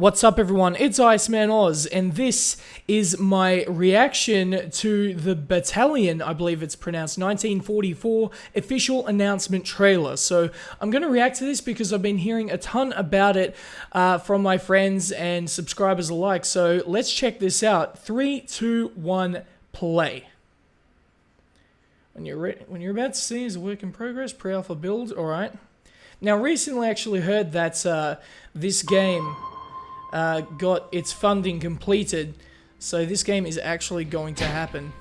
What's up everyone, it's Iceman Oz, and this is my reaction to the Battalion, I believe it's pronounced, 1944 official announcement trailer. So I'm going to react to this because I've been hearing a ton about it from my friends and subscribers alike. So let's check this out. 3, 2, 1, play. When you're about to see is a work in progress, pre-alpha build, alright. Now recently I actually heard that this game got its funding completed, so this game is actually going to happen.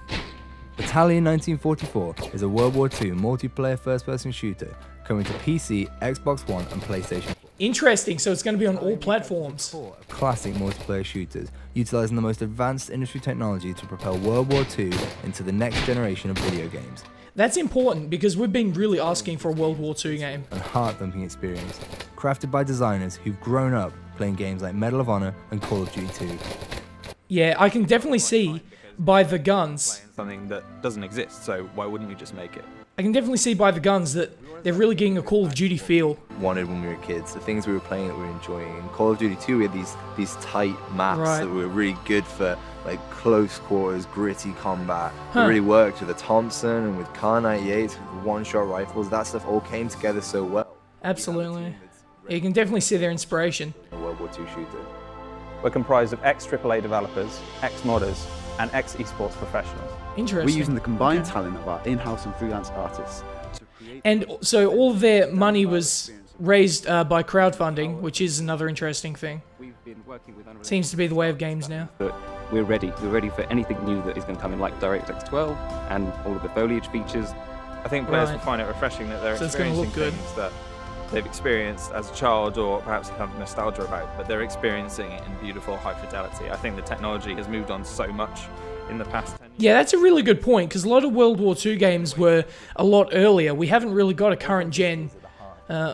Battalion 1944 is a World War II multiplayer first-person shooter coming to PC, Xbox One, and PlayStation 4. Interesting, so it's going to be on all platforms. Classic multiplayer shooters, utilizing the most advanced industry technology to propel World War II into the next generation of video games. That's important because we've been really asking for a World War II game. An heart-thumping experience, crafted by designers who've grown up playing games like Medal of Honor and Call of Duty 2. Yeah, I can definitely see by the guns. Something that doesn't exist, so why wouldn't you just make it? I can definitely see by the guns that they're really getting a Call of Duty feel. Wanted when we were kids, the things we were playing that we were enjoying. In Call of Duty 2, we had these tight maps that were really good for like close quarters, gritty combat. It really worked with the Thompson and with Kar 98s, with one-shot rifles. That stuff all came together so well. Absolutely. You can definitely see their inspiration. A World War II shooter. We're comprised of ex-AAA developers, ex-modders, and ex-esports professionals. Interesting. We're using the combined talent of our in-house and freelance artists. And so all of their money was raised by crowdfunding, which is another interesting thing. Seems to be the way of games now. But we're ready. We're ready for anything new that is going to come in, like DirectX 12 and all of the foliage features. I think players will find it refreshing that they're experiencing things that they've experienced as a child or perhaps have nostalgia about, but they're experiencing it in beautiful high fidelity. I think the technology has moved on so much in the past 10 years. Yeah, that's a really good point, because a lot of World War II games were a lot earlier. We haven't really got a current gen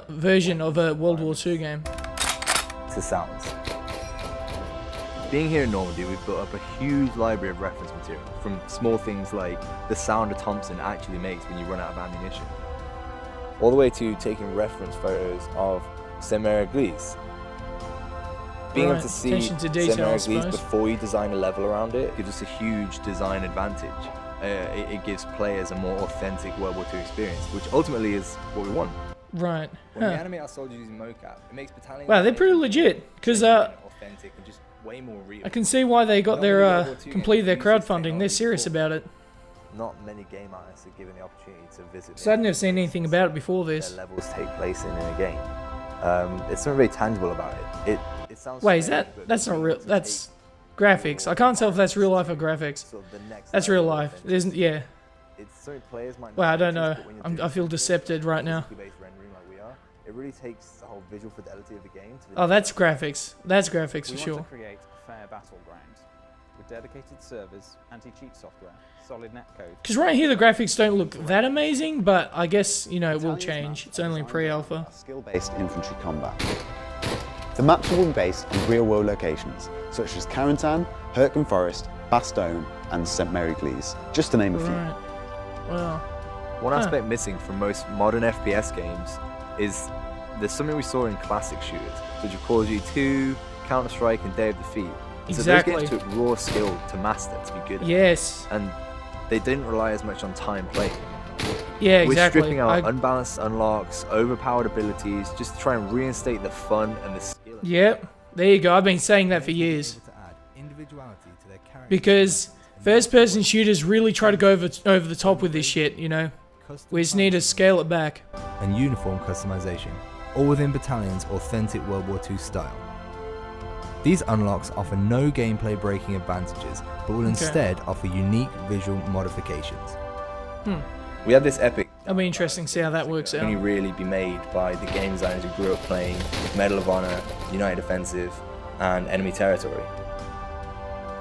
version of a World War II game. To sounds. Being here in Normandy, we've built up a huge library of reference material, from small things like the sound a Thompson actually makes when you run out of ammunition, all the way to taking reference photos of Saint-Mère-Église. Being able to see Saint-Mère-Église before you design a level around it gives us a huge design advantage. It gives players a more authentic World War II experience, which ultimately is what we want. Right. When we animate our soldiers using mocap, it makes Battalion... Wow, they're pretty legit, because authentic and just way more real. I can see why they got their completed their crowdfunding. They're serious about it. Not many game artists are given the opportunity to visit. So I'd never seen anything about it before this. Their levels take place in a game. It's something very tangible about it. It sounds. Wait, is that? That's not real. That's graphics. I can't tell if that's real life or graphics. That's real life. There's yeah. Well, I don't know. I feel decepted right now. It really takes the whole visual fidelity of the game. Oh, that's graphics. That's graphics for sure. We want to create a fair battleground with dedicated servers, anti-cheat software, solid netcode. Because right here the graphics don't look that amazing, but I guess, you know, it will change. It's only pre-alpha. Skill-based infantry combat. The maps will be based on real-world locations, such as Carentan, Hurtgen Forest, Bastogne, and Saint-Mère-Église, just to name a few. Well, one aspect missing from most modern FPS games is there's something we saw in classic shooters, such as Call of Duty 2, Counter-Strike, and Day of Defeat. Exactly. So those games took raw skill to master, to be good at. Yes. And they didn't rely as much on time playing. Yeah, exactly. We're stripping out unbalanced unlocks, overpowered abilities, just to try and reinstate the fun and the skill. Yep, there you go. I've been saying that for years. Because first-person shooters really try to go over the top with this shit, you know. We just need to scale it back. And uniform customization, all within Battalion's authentic World War II style. These unlocks offer no gameplay breaking advantages, but will instead offer unique visual modifications. We have this epic... It'll be interesting to see how that works out. Only really be made by the game designers who grew up playing Medal of Honor, United Offensive, and Enemy Territory.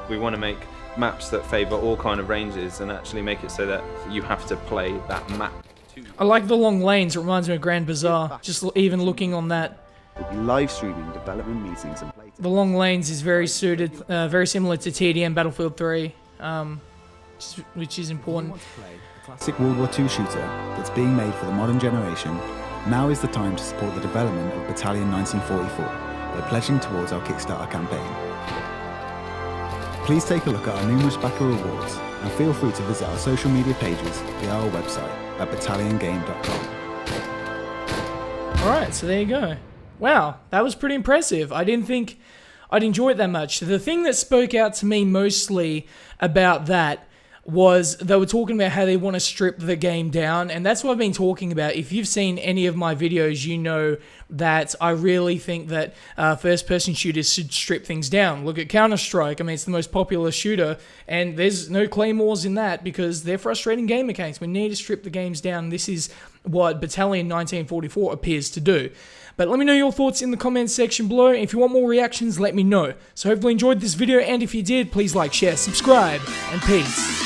We want to make maps that favour all kind of ranges and actually make it so that you have to play that map too. I like the long lanes. It reminds me of Grand Bazaar. Just even looking on that. We'll be live streaming development meetings and playtests. The long lanes is very suited, very similar to TDM Battlefield 3, which is important. Classic World War II shooter that's being made for the modern generation, now is the time to support the development of Battalion 1944. by pledging towards our Kickstarter campaign. Please take a look at our numerous backer rewards and feel free to visit our social media pages via our website at battalionGame.com. Alright, so there you go. Wow, that was pretty impressive. I didn't think I'd enjoy it that much. The thing that spoke out to me mostly about that was they were talking about how they want to strip the game down, and that's what I've been talking about. If you've seen any of my videos, you know that I really think that first-person shooters should strip things down. Look at Counter-Strike. I mean, it's the most popular shooter, and there's no claymores in that because they're frustrating game mechanics. We need to strip the games down. This is what Battalion 1944 appears to do. But let me know your thoughts in the comments section below. If you want more reactions, let me know. So hopefully you enjoyed this video, and if you did, please like, share, subscribe, and peace.